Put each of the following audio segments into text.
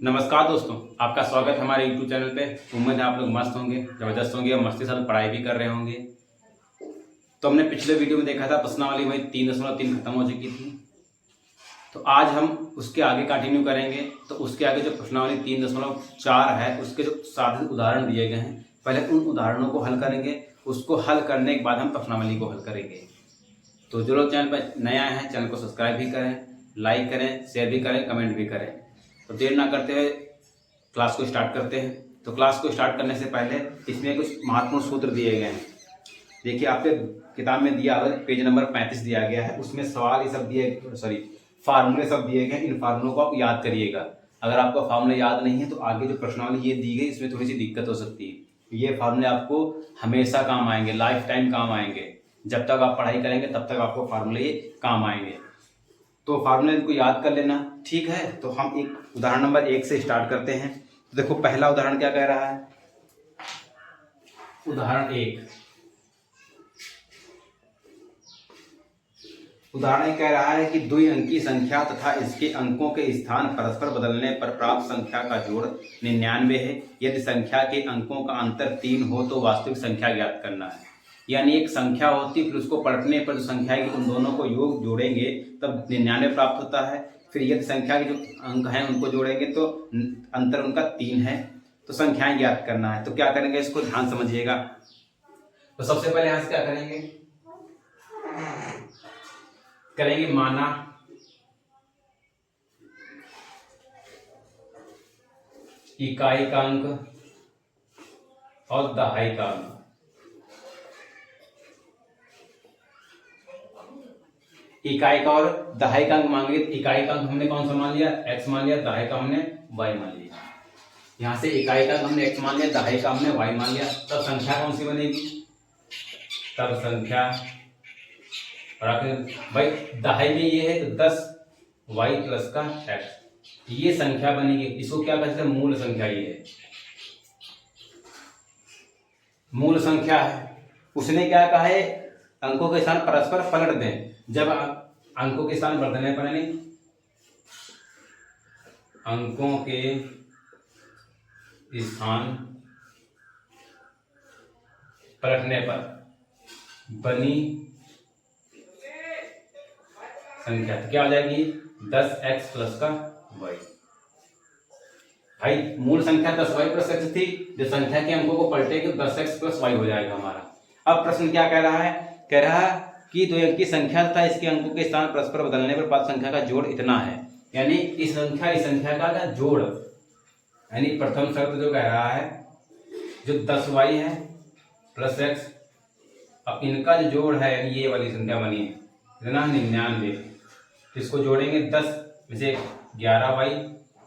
नमस्कार दोस्तों, आपका स्वागत है हमारे YouTube चैनल पे। उम्मीद है आप लोग मस्त होंगे, ज़बरदस्त होंगे और मस्ती साथ पढ़ाई भी कर रहे होंगे। तो हमने पिछले वीडियो में देखा था प्रश्नावली वही 3.3 खत्म हो चुकी थी। तो आज हम उसके आगे कंटिन्यू करेंगे। तो उसके आगे जो प्रश्नावली 3.4 है उसके जो साधित उदाहरण दिए गए हैं, पहले उन उदाहरणों को हल करेंगे। उसको हल करने के बाद हम प्रश्नावली को हल करेंगे। तो जो लोग चैनल पर नए आए हैं, चैनल को सब्सक्राइब भी करें, लाइक करें, शेयर भी करें, कमेंट भी करें। तो देर ना करते हुए क्लास को स्टार्ट करते हैं। तो क्लास को स्टार्ट करने से पहले इसमें कुछ महत्वपूर्ण सूत्र दिए गए हैं। देखिए, आपके किताब में दिया हुआ पेज नंबर 35 दिया गया है। उसमें सवाल ये सब फार्मूले सब दिए गए हैं। इन फार्मूलों को आप याद करिएगा। अगर आपको फार्मूले याद नहीं है तो आगे जो प्रश्नावली ये दी गई इसमें थोड़ी सी दिक्कत हो सकती है। ये फार्मूले आपको हमेशा काम आएंगे, लाइफ टाइम काम आएंगे। जब तक आप पढ़ाई करेंगे तब तक आपको फार्मूले ये काम आएंगे। तो फार्मूले को याद कर लेना, ठीक है। तो हम एक उदाहरण नंबर 1 से स्टार्ट करते हैं। तो देखो, पहला उदाहरण क्या कह रहा है। उदाहरण 1 कह रहा है कि द्वि अंकी संख्या तथा इसके अंकों के स्थान परस्पर बदलने पर प्राप्त संख्या का जोड़ 99 है। यदि संख्या के अंकों का अंतर 3 हो तो वास्तविक संख्या ज्ञात करना है। यानी एक संख्या होती, फिर उसको पलटने पर जो संख्या की उन दोनों को योग जोड़ेंगे तब 99 प्राप्त होता है। फिर यदि संख्या के जो अंक हैं उनको जोड़ेंगे तो अंतर उनका 3 है। तो संख्याएं ज्ञात करना है। तो क्या करेंगे, इसको ध्यान समझिएगा। तो सबसे पहले यहां से क्या करेंगे माना इकाई का अंक और दहाई का अंक। इकाई का और दहाई का अंक मांगे। इकाई का अंक हमने कौन सा मान लिया, x मान लिया। दहाई का हमने y मान लिया। यहां से इकाई का अंक हमने x मान लिया, दहाई का हमने y मान लिया। तब संख्या कौन सी बनेगी, तब संख्या भाई दहाई में ये है तो 10y प्लस का x, ये संख्या बनेगी। इसको क्या कहते हैं, मूल संख्या। ये है मूल संख्या है। उसने क्या कहा है, अंकों के स्थान परस्पर पलट दें। जब अंकों के स्थान बदलने पर, यानी अंकों के स्थान पलटने पर बनी संख्या तो क्या हो जाएगी, 10x प्लस का y। भाई मूल संख्या 10y प्लस x थी, जो संख्या के अंकों को पलटेगी 10x प्लस y हो जाएगा हमारा। अब प्रश्न क्या कह रहा है, कह रहा है कि दो अंक की संख्या तथा इसके अंकों के स्थान परस्पर बदलने पर प्राप्त संख्या का जोड़ इतना है। यानी इस संख्या का जोड़, यानी प्रथम शर्त जो कह रहा है, जो 10y है प्लस x, अब इनका जो जोड़ है, यानी ये वाली संख्या बनी है इतना 99। इसको जोड़ेंगे 10 में से 11y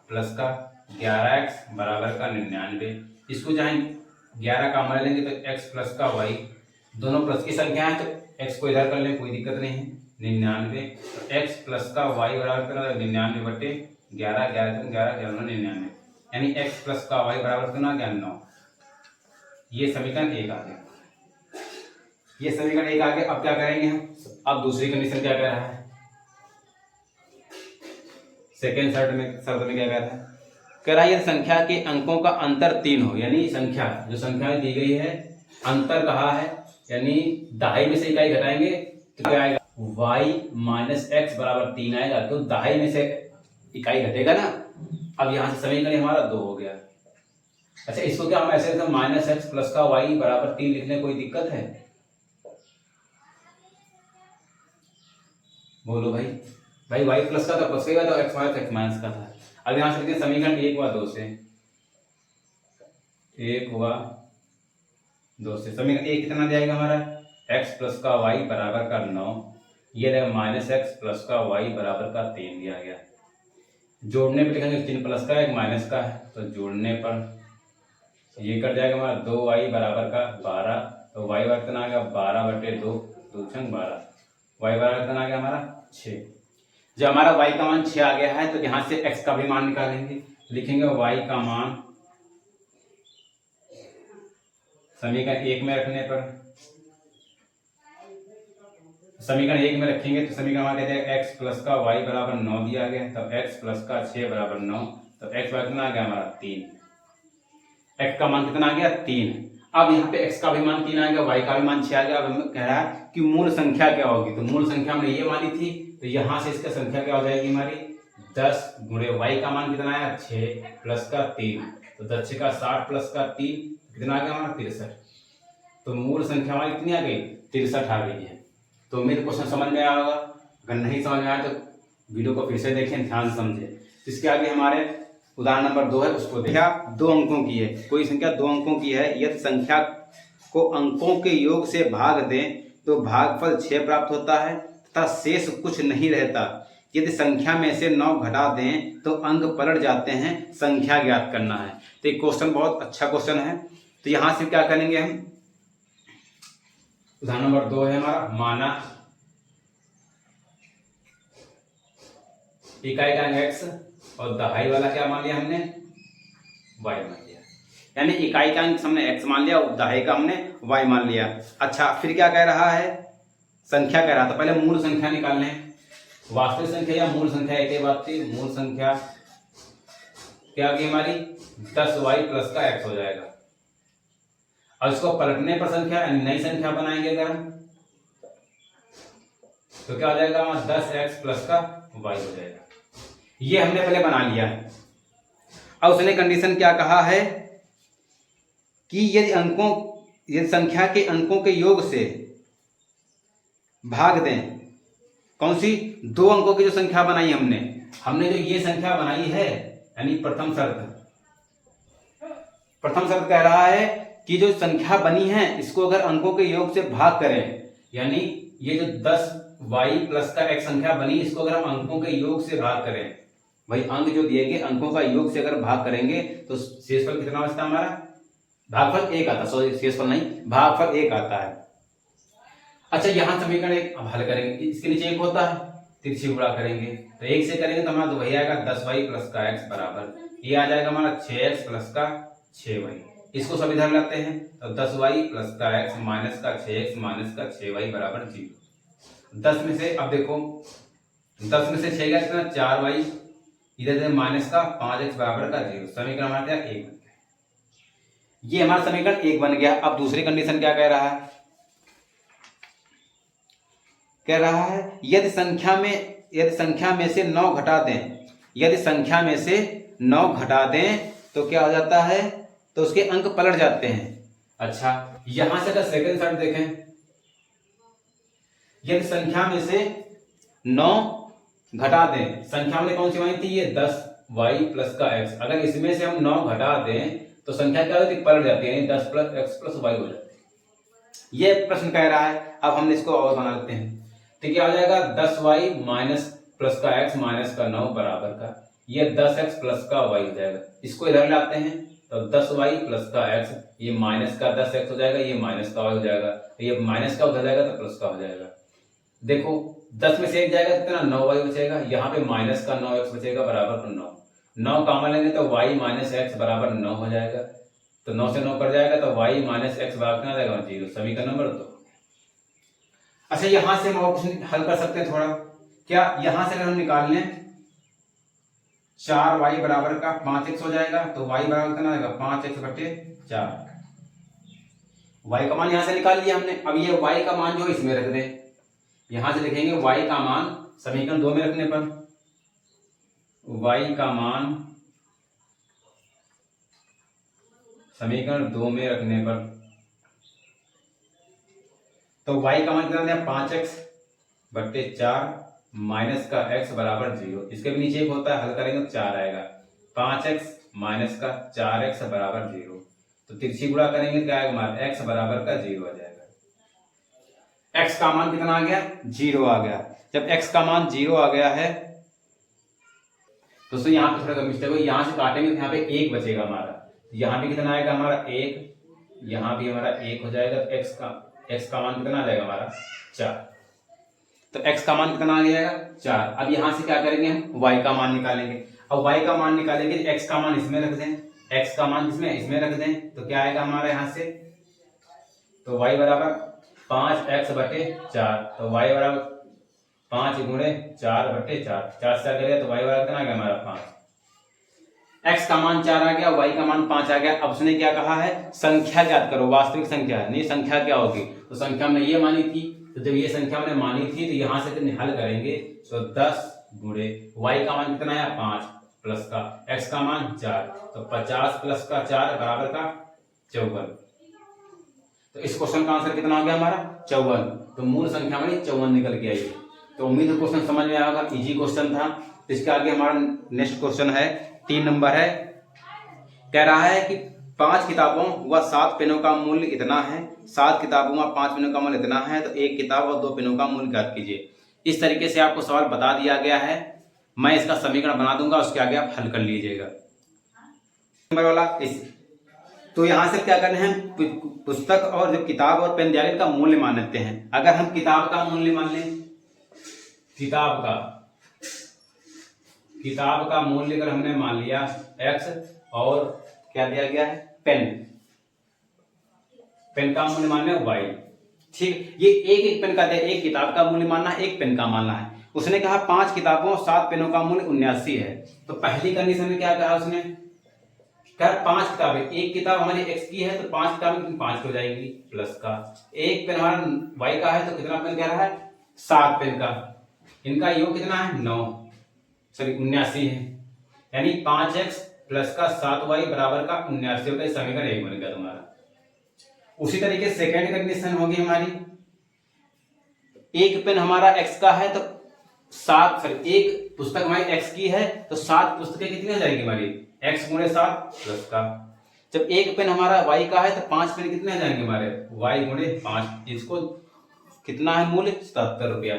प्लस का 11x बराबर का 99। इसको चाहे 11 का मान लेंगे तो x प्लस का y, दोनों प्लस की संख्या है तो x को इधर कर लें, कोई दिक्कत नहीं है। 99 तो x प्लस का y बराबर करना 99 बटे 11, 11 99, यानी x प्लस का y बराबर करना 9। ये समीकरण 1 आ गया। ये समीकरण 1 आ गया। अब क्या करेंगे हम, अब दूसरी कंडीशन क्या कह रहा है, सेकेंड शर्त में क्या कह रहा है, कह रहा है यदि संख्या के अंकों का अंतर 3 हो, यानी संख्या जो संख्या दी गई है अंतर कहा है, यानी दहाई में से इकाई घटाएंगे तो क्या आएगा, y माइनस एक्स बराबर 3 आएगा, क्यों दहाई में से इकाई घटेगा ना। अब यहां से समीकरण हमारा 2 हो गया। अच्छा, इसको क्या हम ऐसे माइनस एक्स प्लस का y बराबर 3 लिखने कोई दिक्कत है, बोलो भाई। भाई y प्लस का था, प्लस का था, x माइनस का था। अब यहां से लिखते हैं समीकरण 1 हुआ 2 से, 1 हुआ 2 से। समीकरण 1 कितना जाएगा हमारा, x प्लस का y बराबर का 9, ये रहेगा माइनस एक्स प्लस का y बराबर का 3 दिया गया। जोड़ने पर लिखेंगे चिन्ह प्लस का एक माइनस का है, तो जोड़ने पर ये कट जाएगा हमारा 2y बराबर का 12, तो y बराबर कितना आ गया 12 बटे 2, 2 छंग 12, y बराबर कितना आ गया हमारा 6। जब हमारा y का मान 6 आ गया है तो यहाँ से x का भी मान निकालेंगे। लिखेंगे y का मान समीकरण 1 में रखने पर, समीकरण 1 में रखेंगे तो समीकरण हमारा कहते हैं x प्लस का y बराबर 9 दिया गया, तब x प्लस का 6 बराबर 9, तो x बराबर कितना आ गया हमारा 3। x का मान कितना आ गया 3। अब यहाँ पे x का भी मान 3 आ गया, y का भी मान 6 आ गया। अब हमें कह रहा है कि मूल संख्या क्या होगी, तो मूल संख्या हमने ये मानी थी, तो यहाँ से इसका संख्या क्या हो जाएगी हमारी 10 गुणे y का मान कितना आया 6 प्लस का 3, तो 10 6 का 60 प्लस का 3 कितना आ गया हमारा 63। तो मूल संख्या हमारी कितनी आ गई 63 आ गई है। तो उम्मीद क्वेश्चन समझ में आया होगा। अगर नहीं समझ में आया तो वीडियो को फिर से देखें, ध्यान से समझें। इसके आगे हमारे उदाहरण नंबर 2 है, उसको देखें। संख्या 2 अंकों की है, कोई संख्या 2 अंकों की है, यदि संख्या को अंकों के योग से भाग दें तो भागफल 6 प्राप्त होता है तथा शेष कुछ नहीं रहता। यदि संख्या में से 9 घटा दें तो अंक पलट जाते हैं, संख्या ज्ञात करना है। तो ये क्वेश्चन बहुत अच्छा क्वेश्चन है। तो यहां से क्या करेंगे हम, उदाहरण नंबर 2 है हमारा, माना इकाई का x और दहाई वाला क्या मान लिया हमने y मान लिया, यानी इकाई का अंक हमने x मान लिया और दहाई का हमने y मान लिया। अच्छा, फिर क्या कह रहा है, संख्या कह रहा था, पहले मूल संख्या निकाल लें। वास्तविक संख्या या मूल संख्या एक ही बात थी। मूल संख्या क्या होगी हमारी 10y प्लस का x हो जाएगा। अब इसको पलटने पर संख्या नई संख्या बनाएंगे अगर हम, तो क्या हो जाएगा हमारा 10x प्लस का y हो जाएगा। ये हमने पहले बना लिया है। अब उसने कंडीशन क्या कहा है कि यदि संख्या के अंकों के योग से भाग दें, कौन सी 2 अंकों की जो संख्या बनाई हमने जो ये संख्या बनाई है, यानी प्रथम शर्त कह रहा है कि जो संख्या बनी है इसको अगर अंकों के योग से भाग करें, यानी ये जो 10y प्लस का x संख्या बनी, इसको अगर हम अंकों के योग से भाग करें, भाई अंक जो दिए गए अंकों का योग से अगर भाग करेंगे तो शेषफल कितना बचता है हमारा, भागफल 1 आता है। सॉरी, शेषफल नहीं, भागफल 1 आता है। अच्छा, यहां समीकरण एक अब हल करेंगे, इसके नीचे 1 होता है, तिरछी गुणा करेंगे तो 1 से करेंगे तो हमारा तो वही आएगा 10y प्लस का x बराबर, ये आ जाएगा हमारा 6x प्लस का 6y। इसको सब इधर लाते हैं तो 10y प्लस का x माइनस का 6x माइनस का 6y बराबर 0। 10 में से अब देखो 10 में से 6 गया कितना 4y, इधर से माइनस का 5x बराबर का 0। समीकरण हमारा 1 बन गया। ये हमारा समीकरण 1 बन गया। अब दूसरी कंडीशन क्या कह रहा है, कह रहा है यदि संख्या में से 9 घटा दें, यदि संख्या में से 9 घटा दें तो क्या हो जाता है, तो उसके अंक पलट जाते हैं। अच्छा, यहां से अगर सेकंड शर्त देखें, यदि संख्या में से 9 घटा दें, संख्या हमने कौन सी मानी थी, ये 10y प्लस का x, अगर इसमें से हम 9 घटा दें तो संख्या क्या होती है, पलट जाती है, यानी 10 प्लस x प्लस y हो जाती है। ये प्रश्न कह रहा है। अब हम इसको और बना लेते हैं, तो क्या हो जाएगा 10y माइनस प्लस का x माइनस का 9 बराबर का ये 10x प्लस का y हो जाएगा। इसको इधर लाते हैं तो 10y प्लस का x, ये माइनस का 10x हो जाएगा, ये माइनस का y हो जाएगा, तो ये माइनस का उधर जाएगा तो प्लस का हो जाएगा। देखो 10 में से 1 जाएगा कितना 9y बचेगा, यहाँ पे माइनस का 9x बचेगा बराबर 9 कॉमन लेंगे तो y माइनस x बराबर 9 हो जाएगा, तो 9 से 9 कट जाएगा तो y माइनस x बराबर कितना जाएगा 0। समीकरण नंबर 2। अच्छा, यहां से हम और कुछ हल कर सकते हैं थोड़ा, क्या यहां से अगर हम निकाल लें 4y बराबर का 5x हो जाएगा, तो y बराबर कितना आएगा 5x बटे 4। y का मान यहां से निकाल लिया हमने। अब ये y का मान जो इसमें रख दें, यहां से लिखेंगे y का मान समीकरण 2 में रखने पर, y का मान समीकरण 2 में रखने पर, तो y का मान कितना दिया 5x बट्टे 4 माइनस का x बराबर 0। इसके भी नीचे एक होता है, हल करेंगे तो 4 आएगा, 5x माइनस का 4x बराबर 0। तो तिरछी गुणा करेंगे क्या आएगा हमारा x बराबर का 0 आ जाएगा। x का मान कितना आ गया 0 आ गया। जब x का मान 0 आ गया है दोस्तों, यहाँ पे थोड़ा मिस्टेक हो, यहाँ से काटेंगे तो यहाँ पे 1 बचेगा हमारा, यहाँ भी कितना आएगा हमारा 1, यहाँ भी हमारा 1 हो जाएगा। x का मान कितना आ जाएगा हमारा 4, तो x का मान कितना आ जाएगा 4। अब यहाँ से क्या करेंगे हम y का मान निकालेंगे। अब y का मान निकालेंगे, x का मान इसमें रख दें, x का मान इसमें रख दें, तो क्या आएगा हमारा यहाँ से, तो y बराबर 5x बटे 4, तो y बराबर 5 गुणे 4 बटे 4, 4 से करें तो y बराबर कितना आ गया हमारा 5। x का मान 4 आ गया, y का मान 5 आ गया। अब उसने क्या कहा है, संख्या ज्ञात करो, वास्तविक संख्या है। नहीं, संख्या क्या होगी, तो संख्या हमने ये मानी थी, तो जब ये संख्या हमने मानी थी तो यहां से जब हल करेंगे तो 10 गुणे y का मान कितना है 5 प्लस का x का मान 4, तो 50 प्लस का 4 बराबर का 54। तो इस क्वेश्चन का आंसर कितना हो गया हमारा 54। तो मूल संख्या हमारी 54 निकल के आई। तो उम्मीद है क्वेश्चन समझ में आया होगा, इजी क्वेश्चन था। इसके आगे हमारा नेक्स्ट क्वेश्चन है 3 नंबर है। कह रहा है कि 5 किताबों व 7 पेनों का मूल्य इतना है, 7 किताबों व 5 पेनों का मूल्य इतना है, तो 1 किताब और 2 पेनों का मूल्य ज्ञात कीजिए। इस तरीके से आपको सवाल बता दिया गया है। मैं इसका समीकरण बना दूंगा, उसके आगे आप हल कर लीजिएगा। नंबर वाला तो यहां से क्या करना है, पुस्तक और जो किताब और पेन दिया गया का मूल्य मान लेते हैं। अगर हम किताब का मूल्य मान लें, किताब का मूल्य अगर हमने मान लिया x, और क्या दिया गया है पेन का मूल्य मान लिया y। ठीक, ये एक पेन का दिया, एक किताब का मूल्य मानना है, एक पेन का मानना है। उसने कहा 5 किताबों 7 पेनों का मूल्य 79 है। तो पहली कंडीशन में क्या कहा उसने, क्या 5 किताबें, एक किताब हमारी x की है तो 5 किताबें 5 की हो जाएगी प्लस का, एक पेन हमारा y का है तो कितना पेन कह रहा है 7 पेन का, इनका योग कितना है 79 है, यानी 5x प्लस का 7y बराबर का 79 होगा। समीकरण 1 बन गया तुम्हारा। उसी तरीके सेकेंड कंडीशन होगी हमारी, एक पेन हमारा x का है तो 7, एक पुस्तक हमारी x की है तो 7 पुस्तकें कितनी हो जाएगी हमारी x गुणे 7 प्लस का। जब एक पेन हमारा y का है तो 5 पेन कितने हो जाएंगे हमारे y गुणे 5, इसको कितना है मूल्य 77 रुपया।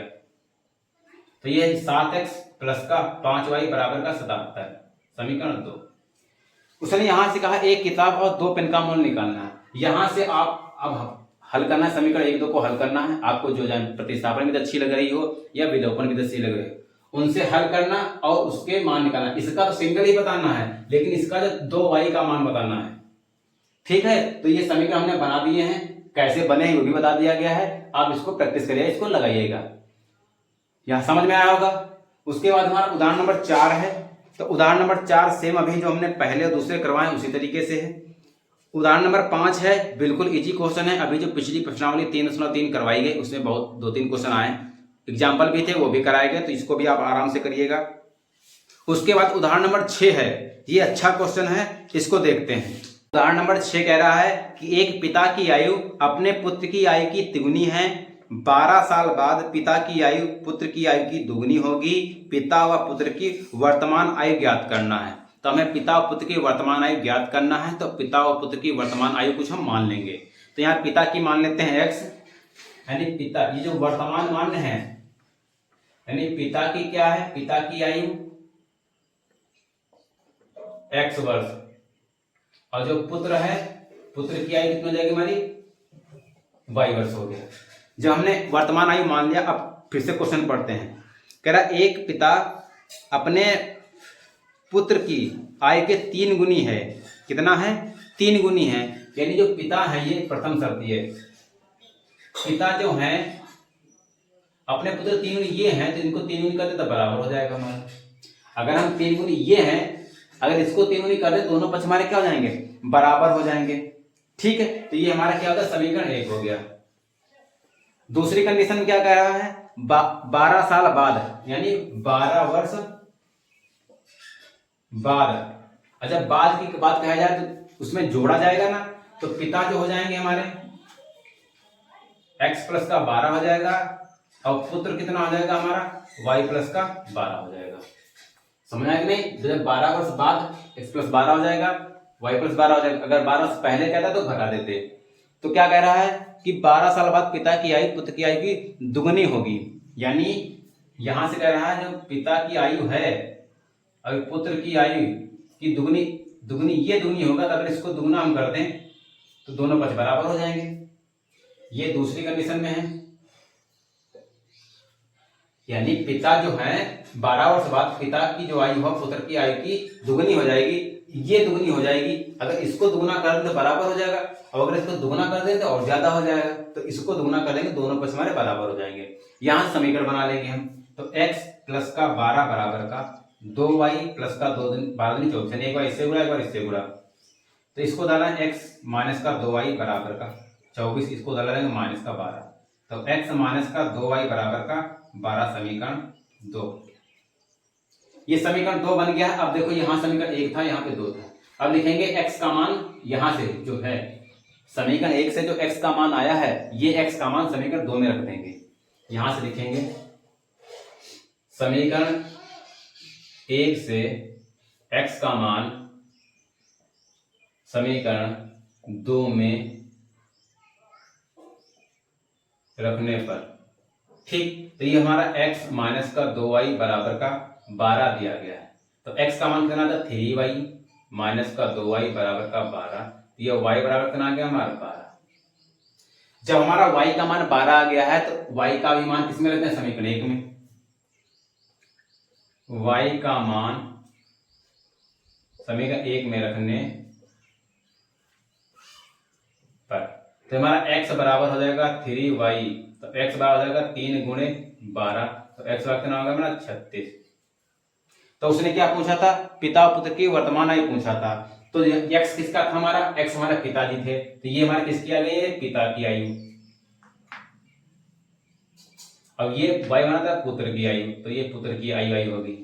तो ये 7x प्लस का 5y बराबर का 77, समीकरण 2। उसने यहां से कहा एक किताब और 2 पेन का मूल्य निकालना है। यहां से आप अब हल करना है, समीकरण 1, 2 को हल करना है। आपको जो प्रतिस्थापन भी अच्छी लग रही हो या विलोपन भी अच्छी लग रही हो, उनसे हल करना और उसके मान निकालना। इसका तो सिंगल ही बताना है, लेकिन इसका जो 2y का मान बताना है। ठीक है, तो ये समीकरण हमने बना दिए हैं, कैसे बने वो भी बता दिया गया है। आप इसको प्रैक्टिस करिए, इसको लगाइएगा, यहां समझ में आया होगा। उसके बाद हमारा उदाहरण नंबर 4 है। तो उदाहरण नंबर 4 सेम अभी जो हमने पहले और दूसरे करवाए उसी तरीके से है। उदाहरण नंबर 5 है, बिल्कुल इजी क्वेश्चन है। अभी जो पिछली प्रश्नावली 3.3 करवाई गई उसमें बहुत 2-3 क्वेश्चन आए, एग्जाम्पल भी थे, वो भी कराए गए, तो इसको भी आप आराम से करिएगा। उसके बाद उदाहरण नंबर 6 है, ये अच्छा क्वेश्चन है, इसको देखते हैं। उदाहरण नंबर 6 कह रहा है कि एक पिता की आयु अपने पुत्र की आयु की तिगुनी है, 12 साल बाद पिता की आयु पुत्र की आयु की दुगनी होगी। पिता व पुत्र की वर्तमान आयु ज्ञात करना है। तो हमें पिता और पुत्र की वर्तमान आयु ज्ञात करना है, तो पिता और पुत्र की वर्तमान आयु कुछ हम मान लेंगे। तो यहाँ पिता की मान लेते हैं x, यानी पिता, ये जो वर्तमान मान है यानी पिता की क्या है, पिता की आयु x वर्ष, और जो पुत्र है, पुत्र की आयु कितनी हो जाएगी हमारी y वर्ष हो गया। जब हमने वर्तमान आयु मान लिया, अब फिर से क्वेश्चन पढ़ते हैं। कह रहा एक पिता अपने पुत्र की आयु के 3 गुनी है। कितना है 3 गुनी है, यानी जो पिता है, ये प्रथम शर्त है, पिता जो है अपने पुत्र 3 गुनी ये हैं, तो इनको 3 गुनी कर दे तो बराबर हो जाएगा हमारा। अगर हम 3 गुनी ये हैं, अगर इसको 3 गुनी कर दे, दोनों पक्ष हमारे क्या हो जाएंगे बराबर हो जाएंगे। ठीक है, तो ये हमारा क्या होगा समीकरण 1 हो गया। दूसरी कंडीशन क्या कह रहा है, 12 साल बाद, यानी 12 वर्ष बाद। अच्छा, बाद की बात कहा जाए तो उसमें जोड़ा जाएगा ना, तो पिता जो हो जाएंगे हमारे x प्लस का 12 हो जाएगा, और पुत्र कितना हो जाएगा हमारा y प्लस का 12 हो जाएगा। समझ आया कि नहीं। जब 12 वर्ष बाद x प्लस 12 हो जाएगा, y प्लस 12 हो जाएगा। अगर 12 से पहले कहता तो घटा देते। तो क्या कह रहा है कि 12 साल बाद पिता की आयु पुत्र की आयु की दुगनी होगी, यानी यहां से कह रहा है जो पिता की आयु है और पुत्र की आयु की दुगनी ये दुगनी होगा। तो अगर इसको दुगना हम कर दें तो दोनों पक्ष बराबर हो जाएंगे। ये दूसरी कंडीशन में है, यानी पिता जो है 12 वर्ष बाद पिता की जो आयु है पुत्र की आयु की दुगनी हो जाएगी, ये दुगनी हो जाएगी। अगर इसको दुगना कर दें तो बराबर हो जाएगा, और अगर इसको दुगना कर दें तो और ज्यादा हो जाएगा। तो इसको दुगना कर देंगे, दोनों पक्ष हमारे बराबर हो जाएंगे। यहां समीकरण बना लेंगे हम। तो x प्लस का 12 बराबर का 2y प्लस का 2 दिन 12 दिन 24, एक बार इससे गुणा एक बार इससे गुणा। तो इसको डाला x माइनस का 2y बराबर का 24, इसको डाला जाएगा माइनस का 12, तो x माइनस का 2y बराबर का 12 समीकरण 2। ये समीकरण 2 बन गया। अब देखो यहाँ समीकरण 1 था, यहाँ पे 2 था। अब लिखेंगे x का मान यहाँ से जो है समीकरण 1 से जो x का मान आया है, ये x का मान समीकरण 2 में रख देंगे। यहां से लिखेंगे समीकरण 1 से x का मान समीकरण 2 में रखने पर, ठीक। तो ये हमारा x माइनस का 2y बराबर का 12 दिया गया है। तो x का मान कितना था 3y माइनस का 2y बराबर का 12, ये y बराबर कितना आ गया हमारा 12। जब हमारा y का मान 12 आ गया है तो y का भी मान किसमें रखते हैं समीकरण 1 में। y का मान समीकरण 1 में रखने पर, तो हमारा x बराबर हो जाएगा 3y, तो x बराबर हो जाएगा 3 गुणे 12, तो x बराबर कितना होगा हमारा 36। तो उसने क्या पूछा था, पिता पुत्र की वर्तमान आयु पूछा था। तो x किसका था हमारा, x हमारे पिताजी थे, तो ये हमारे किसकी आ गई है पिता की आयु। अब ये y बना था पुत्र की आयु, तो ये पुत्र की आयु होगी।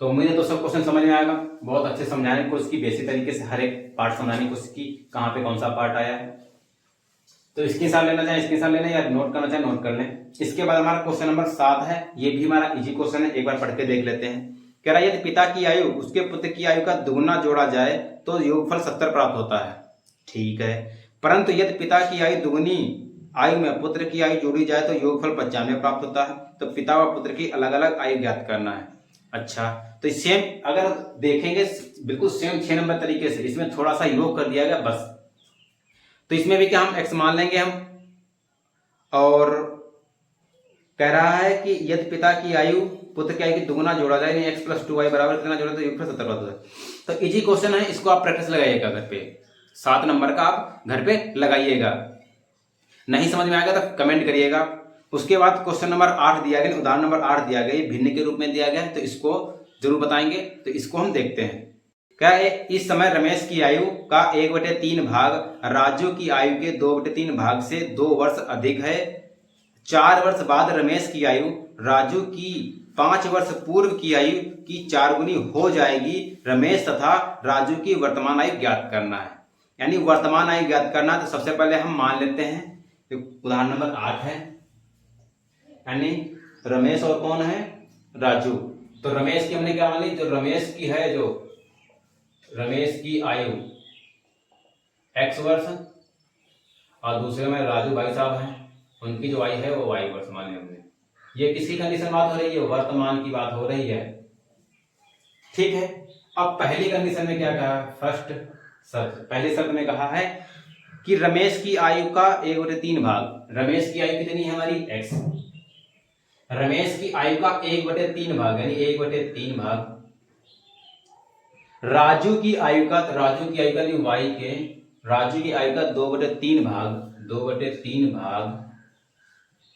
तो उम्मीद है दोस्तों क्वेश्चन समझ में आएगा। बहुत अच्छे समझाने की कोशिश की, बेसिक तरीके से हर एक पार्ट समझाने की कोशिश की, कहाँ पे कौन सा पार्ट आया है। तो स्क्रीनशॉट लेना चाहे स्क्रीनशॉट लेना, या नोट करना चाहे नोट कर लें। इसके बाद हमारा क्वेश्चन नंबर 7 है, ये भी हमारा इजी क्वेश्चन है, एक बार पढ़ के देख लेते हैं। कह रहा है यदि पिता की आयु उसके पुत्र की आयु का दुगुना जोड़ा जाए तो योगफल 70 प्राप्त होता है, ठीक है। परंतु यदि पिता की आयु दुगुनी आयु में पुत्र की आयु जोड़ी जाए तो योगफल 95 प्राप्त होता है। तो पिता व पुत्र की अलग अलग आयु ज्ञात करना है। अच्छा, तो सेम अगर देखेंगे बिल्कुल सेम 6 नंबर तरीके से, इसमें थोड़ा सा योग कर दिया गया बस। तो इसमें भी क्या हम x मान लेंगे हम, और कह रहा है कि यदि पिता की आयु पुत्र की आयु की दुगुना जोड़ा जाए, यानी x प्लस 2y बराबर कितना जोड़ा तो योगफल 70 प्राप्त होता है। तो इजी क्वेश्चन है, इसको आप प्रैक्टिस लगाइएगा घर पे, 7 नंबर का आप घर पे लगाइएगा। नहीं समझ में आएगा तो कमेंट करिएगा। उसके बाद क्वेश्चन नंबर 8 दिया गया, उदाहरण नंबर 8 दिया गया, भिन्न के रूप में दिया गया है, तो इसको जरूर बताएंगे। तो इसको हम देखते हैं। क्या है, इस समय रमेश की आयु का 1/3 भाग राजू की आयु के 2/3 भाग से 2 वर्ष अधिक है। 4 वर्ष बाद रमेश की आयु राजू की 5 वर्ष पूर्व की आयु की 4 गुनी हो जाएगी। रमेश तथा राजू की वर्तमान आयु ज्ञात करना है, यानी वर्तमान आयु ज्ञात करना। तो सबसे पहले हम मान लेते हैं, उदाहरण नंबर 8 है, यानी रमेश और कौन है राजू। तो रमेश की हमने क्या मान ली, जो रमेश की है, जो रमेश की आयु x वर्ष, और दूसरे में राजू भाई साहब हैं, उनकी जो आयु है वो y वर्ष माने हमने। ये किसकी कंडीशन बात हो रही है, वर्तमान की बात हो रही है, ठीक है। अब पहली कंडीशन में क्या कहा, फर्स्ट शर्त, पहली शर्त में कहा है कि रमेश की आयु का 1/3 भाग, रमेश की आयु कितनी है हमारी x, रमेश की आयु का 1/3 भाग यानी 1/3 भाग राजू की आयु का, तो राजू की आयु का y के, राजू की आयु का 2/3 भाग,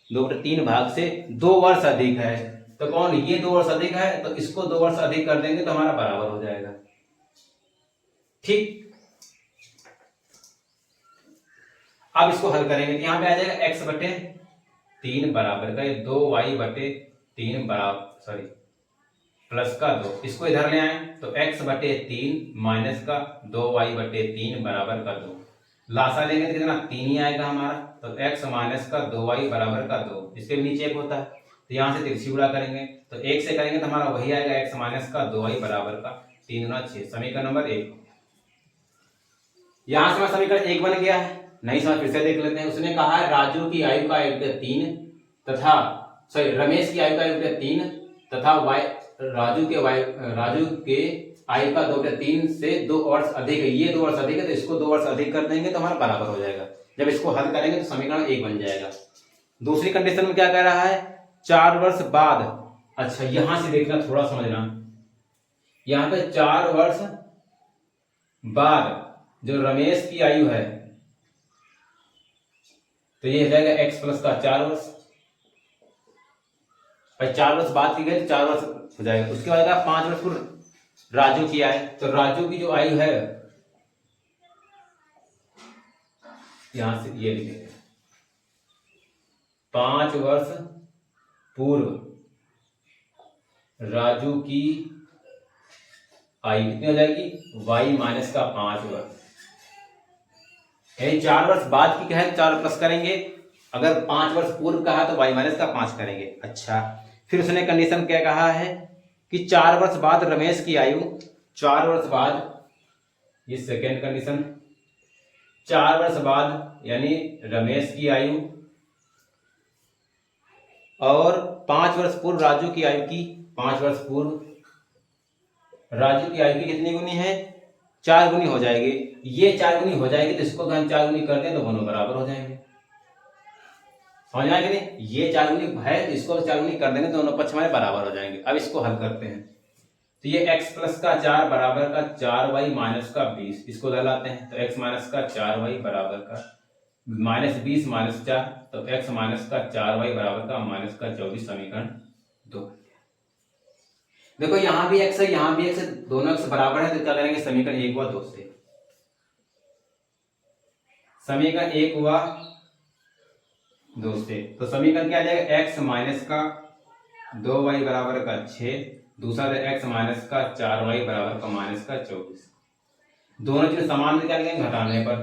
2/3 भाग से 2 वर्ष अधिक है। तो कौन, ये 2 वर्ष अधिक है, तो इसको 2 वर्ष अधिक कर देंगे तो हमारा बराबर हो जाएगा, ठीक। अब इसको हल करेंगे तो यहां पे आ जाएगा x/3 बराबर का 2y/3 बराबर, सॉरी प्लस का 2, इसको इधर ले आए तो x/3 माइनस का 2y/3 बराबर का 2, लासा लेंगे तो कितना 3 ही आएगा हमारा। तो x माइनस का 2y बराबर का 2, इसके नीचे एक होता है, तो यहाँ से तिरछी गुणा करेंगे तो 1 से करेंगे तो हमारा वही आएगा x माइनस का 2y बराबर का 3 गुना 6, समीकरण नंबर 1। यहां से हमारा समीकरण 1 बन गया है। नहीं समझ फिर से देख लेते हैं। उसने कहा है राजू की आयु का 1/3 तथा, सॉरी रमेश की आयु का 1/3 तथा राजू के आयु का 2/3 से 2 वर्ष अधिक है, ये 2 वर्ष अधिक है, तो इसको 2 वर्ष अधिक कर देंगे तो हमारा बराबर हो जाएगा। जब इसको हल करेंगे तो समीकरण 1 बन जाएगा। दूसरी कंडीशन में क्या कह रहा है, 4 वर्ष बाद, अच्छा यहां से देखना, थोड़ा समझना, यहां पे 4 वर्ष बाद जो रमेश की आयु है तो ये हो जाएगा x प्लस का 4 वर्ष, भाई 4 वर्ष बाद की गई तो 4 वर्ष हो जाएगा। उसके बाद 5 वर्ष पूर्व राजू की आयु, तो राजू की जो आयु है यहां से ये लिखेंगे 5 वर्ष पूर्व राजू की आयु कितनी हो जाएगी, y माइनस का 5 वर्ष। यानी 4 वर्ष बाद की कहे तो 4 प्लस करेंगे, अगर 5 वर्ष पूर्व कहा तो y माइनस का 5 करेंगे। अच्छा, फिर उसने कंडीशन क्या कहा है कि 4 वर्ष बाद रमेश की आयु, 4 वर्ष बाद, ये सेकेंड कंडीशन, 4 वर्ष बाद यानी रमेश की आयु और 5 वर्ष पूर्व राजू की आयु की, 5 वर्ष पूर्व राजू की आयु की कितनी गुनी है, 4 गुनी हो जाएगी। ये 4 गुनी हो जाएगी तो इसको हम 4 गुनी कर दें तो दोनों बराबर हो जाएंगे। समझ आएंगे नहीं, ये 4 गुनी है तो इसको 4 गुनी कर देंगे दोनों पक्ष हमारे बराबर हो जाएंगे। अब इसको हल करते हैं तो ये x प्लस का 4 बराबर का 4y माइनस का 20, इसको लाते हैं तो x माइनस का 4y बराबर का माइनस 20 माइनस 4, तो x माइनस का 4y बराबर का माइनस का 24, समीकरण 2। देखो यहां भी x है यहां भी x है, दोनों x बराबर है तो क्या करेंगे, समीकरण 1 हुआ 2 से, समीकरण 1 हुआ 2 से, तो समीकरण क्या आ जाएगा, x माइनस का 2y बराबर का 6, दूसरा x माइनस का 4y बराबर का माइनस का 24। दोनों चीजें समान निकालेंगे घटाने पर,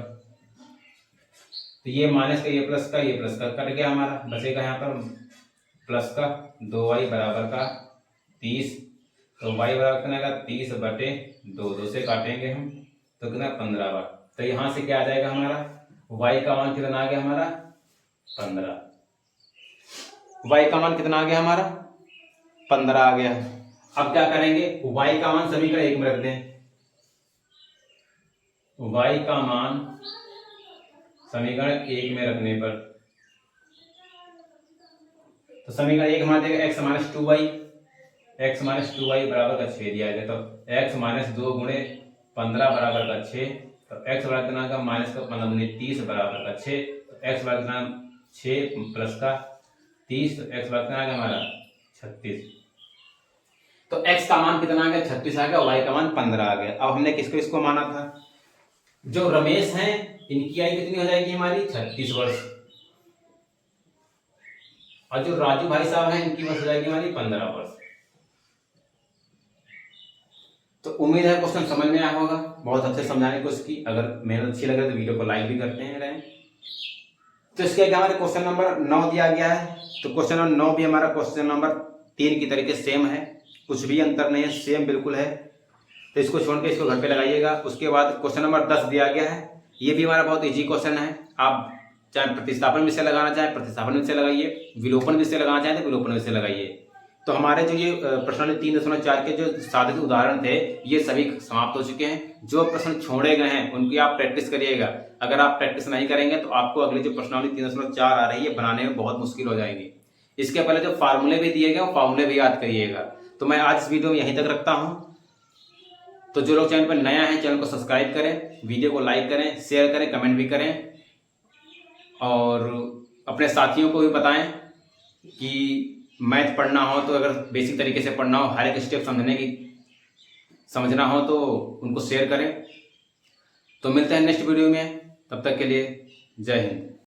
तो ये माइनस का ये प्लस का कट गया हमारा, बचेगा यहाँ पर प्लस का 2y बराबर का 30, तो y बराबर कितना आएगा 30 बटे 2 से काटेंगे हम तो कितना 15 बार, तो यहाँ से क्या आ जाएगा हमारा y का मान कितना आ गया हमारा 15, y का मान कितना आ गया हमारा 15 आ गया। अब क्या करेंगे, y का मान समीकरण 1 में रख दें, y का मान समीकरण 1 में रखने पर तो समीकरण 1 हमारा देगा x माइनस 2y बराबर का 6 दिया गया, तो x माइनस 2 गुणे 15 बराबर का 6, तो x बराबर कितना का माइनस का 15 गुणे 30 बराबर का 6, तो x बराबर कितना 6 प्लस का 30, तो x बराबर कितना आ गया हमारा 36, तो x का मान कितना आ गया 36 आ गया, y का मान 15 आ गया। अब हमने किसको इसको माना था, जो रमेश हैं इनकी आयु कितनी हो जाएगी हमारी 36 वर्ष, और जो राजू भाई साहब हैं इनकी वर्ष हो जाएगी हमारी 15 वर्ष। तो उम्मीद है क्वेश्चन समझ में आया होगा, बहुत अच्छे समझाने की कोशिश की, अगर मेहनत अच्छी लगे तो वीडियो को लाइक भी करते हैं रहें। तो इसके आगे हमारे क्वेश्चन नंबर 9 दिया गया है, तो क्वेश्चन नंबर 9 भी हमारा क्वेश्चन नंबर 3 की तरीके सेम है, कुछ भी अंतर नहीं है, सेम बिल्कुल है, तो इसको छोड़ के इसको घर पे लगाइएगा। उसके बाद क्वेश्चन नंबर 10 दिया गया है, ये भी हमारा बहुत इजी क्वेश्चन है, आप चाहे प्रतिस्थापन विषय लगाना चाहे प्रतिस्थापन विषय लगाइए, विलोपन विषय लगाना चाहे तो विलोपन विषय लगाइए। तो हमारे जो ये प्रश्न 3.4 के जो साधित उदाहरण थे ये सभी समाप्त हो चुके हैं। जो प्रश्न छोड़े गए हैं उनकी आप प्रैक्टिस करिएगा, अगर आप प्रैक्टिस नहीं करेंगे तो आपको अगली जो प्रश्नावली 3.4 आ रही है बनाने में बहुत मुश्किल हो जाएंगी। इसके पहले जो फार्मूले भी दिए गए वो फार्मूले भी याद करिएगा। तो मैं आज इस वीडियो में यहीं तक रखता हूँ। तो जो लोग चैनल पर नया है चैनल को सब्सक्राइब करें, वीडियो को लाइक करें, शेयर करें, कमेंट भी करें और अपने साथियों को भी बताएं कि मैथ पढ़ना हो तो अगर बेसिक तरीके से पढ़ना हो, हर एक स्टेप समझना हो तो उनको शेयर करें। तो मिलते हैं नेक्स्ट वीडियो में, तब तक के लिए जय हिंद।